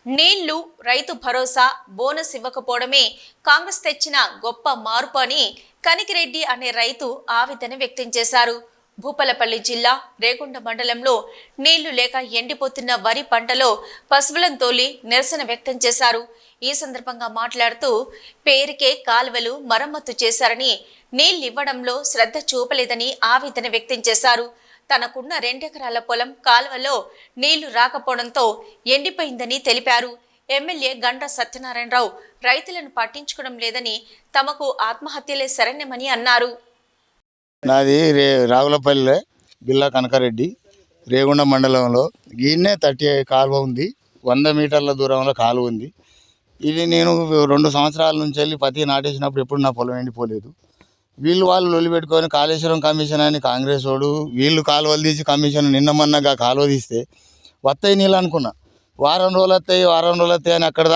నీళ్లు, రైతు భరోసా, బోనస్ ఇవ్వకపోవడమే కాంగ్రెస్ తెచ్చిన గొప్ప మార్పు అని కనికిరెడ్డి అనే రైతు ఆవేదన వ్యక్తం చేశారు. భూపాలపల్లి జిల్లా రేగొండ మండలంలో నీళ్లు లేక ఎండిపోతున్న వరి పంటలో పశువులను తోలి నిరసన వ్యక్తం చేశారు. ఈ సందర్భంగా మాట్లాడుతూ పేరుకే కాలువలు మరమ్మతు చేశారని, నీళ్లు ఇవ్వడంలో శ్రద్ధ చూపలేదని ఆవేదన వ్యక్తం చేశారు. తనకున్న 2 ఎకరాల పొలం కాలువలో నీళ్లు రాకపోవడంతో ఎండిపోయిందని తెలిపారు. ఎమ్మెల్యే గంటా సత్యనారాయణరావు రైతులను పట్టించుకోవడం లేదని, తమకు ఆత్మహత్యలే శరణ్యమని అన్నారు. నాది రావులపల్లి బిల్లా కనకారెడ్డి, రేగొండ మండలంలో గీన్నే 30 కాలువ ఉంది. 100 మీటర్ల దూరంలో కాలువ ఉంది. ఇది నేను 2 సంవత్సరాల నుంచి వెళ్ళి పత్తి నాటేసినప్పుడు ఎప్పుడు నా పొలం ఎండిపోలేదు. వాళ్ళు లొల్లి పెట్టుకొని కాళేశ్వరం కమిషన్ అని కాంగ్రెస్ వాడు, వీళ్ళు కాలువలు తీసి కమిషన్ నిన్న మొన్నగా కాలువ తీస్తే వస్తాయి నీళ్ళు అనుకున్నా. వారం రోజులు వస్తాయి అని అక్కడి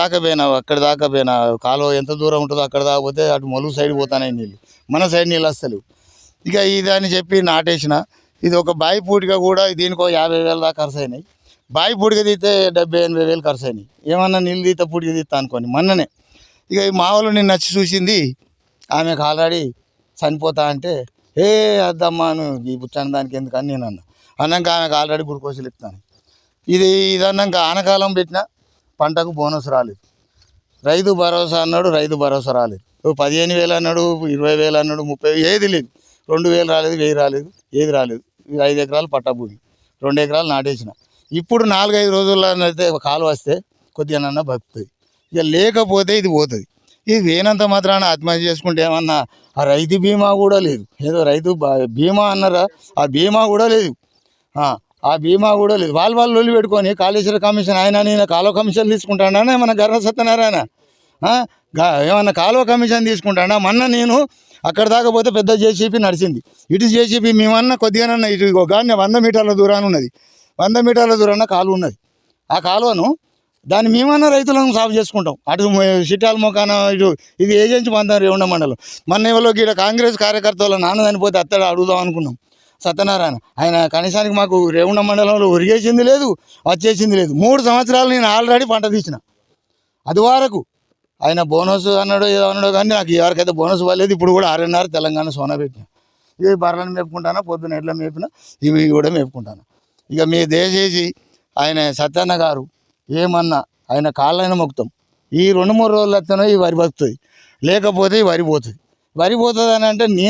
దాకా పోయినా కాలువ ఎంత దూరం ఉంటుందో అక్కడ దాకా పోతే అటు మొలుగు సైడ్ పోతాయి నీళ్ళు, మన సైడ్ నీళ్ళు వస్తలేవు. ఇక ఇది అని చెప్పి నాటేసిన. ఇది ఒక బావి పూటిగా కూడా దీనికో 50,000 దాకా ఖర్చు అయినాయి. బావి పూటిగా తీస్తే 70,000-80,000 ఖర్చు అయినాయి. ఏమన్నా నీళ్ళు తీస్తే పూటిగా తీస్తా అనుకోని మొన్ననే ఇక మా వాళ్ళు నిన్ను వచ్చి చూసింది. ఆమెకు ఆల్రెడీ చనిపోతా అంటే అద్దమ్మా నువ్వు ఈ బుచ్చాను దానికి ఎందుకని నేను అన్నాక ఆమెకు ఆల్రెడీ గ్లూకోజులు ఇస్తాను. ఇది అన్నాక ఆనకాలం పెట్టినా పంటకు బోనస్ రాలేదు. రైతు భరోసా అన్నాడు, రైతు భరోసా రాలేదు. 15,000 అన్నాడు, 20,000 అన్నాడు, 30,000 ఏది లేదు. 2,000 రాలేదు, 1,000 రాలేదు, ఏది రాలేదు. 5 ఎకరాలు పట్టభూమి, 2 ఎకరాలు నాటేసిన. ఇప్పుడు 4-5 రోజుల్లో అయితే కాలు వస్తే కొద్దిగా బతుకుతుంది. ఇక లేకపోతే ఇది పోతుంది. ఇది వేనంత మాత్రాన ఆత్మహత్య చేసుకుంటే ఏమన్నా ఆ రైతు బీమా కూడా లేదు. ఏదో రైతు బీమా అన్నారా, ఆ బీమా కూడా లేదు. ఆ బీమా కూడా లేదు. వాళ్ళు లొల్లి పెట్టుకొని కాళేశ్వర కమిషన్ ఆయన కాలువ కమిషన్ తీసుకుంటాడా, ఏమన్నా గర్వ సత్యనారాయణ ఏమన్నా కాలువ కమిషన్ తీసుకుంటాడా? మొన్న నేను అక్కడ దాకా పోతే పెద్ద జేసీపీ నడిచింది. ఇటు జేసీపీ మేమన్నా కొద్దిగానన్నా ఇటు కానీ 100 మీటర్ల దూరాన్ని ఉన్నది. 100 మీటర్ల దూరాన కాలువ ఉన్నది. ఆ కాలువను దాన్ని మేమన్నా రైతులను సాగు చేసుకుంటాం. అటు సిట్టాల మొకాన ఇటు ఇది ఏజెన్సీ బంధం రేగొండ మండలం. మొన్న ఎవరో గీడ కాంగ్రెస్ కార్యకర్తల నాన్న చనిపోతే అత్తడు అడుగుదాం అనుకున్నాం. సత్యనారాయణ ఆయన కనీసానికి మాకు రేగొండ మండలంలో ఒరిగేసింది లేదు, వచ్చేసింది లేదు. 3 సంవత్సరాలు నేను ఆల్రెడీ పంట తీసిన. అది వరకు ఆయన బోనస్ అన్నాడో ఏదో అన్నాడో కానీ నాకు ఎవరికైతే బోనస్ ఇవ్వలేదు. ఇప్పుడు కూడా 6.5 తెలంగాణ సోనా పెట్టిన. ఇవి బర్రెలను మేపుకుంటాను, పొద్దున్న ఎడ్ల మేపిన, ఇవి కూడా మేపుకుంటాను. ఇక మీ దయచేసి ఆయన సత్యన్న గారు ఏమన్నా ఆయన కాళ్ళైనా మొక్కుతాం. ఈ 2-3 రోజులు వస్తేనే ఈ వరి బతుకుతుంది, లేకపోతే ఈ వరి పోతుంది. వరి పోతుంది అని అంటే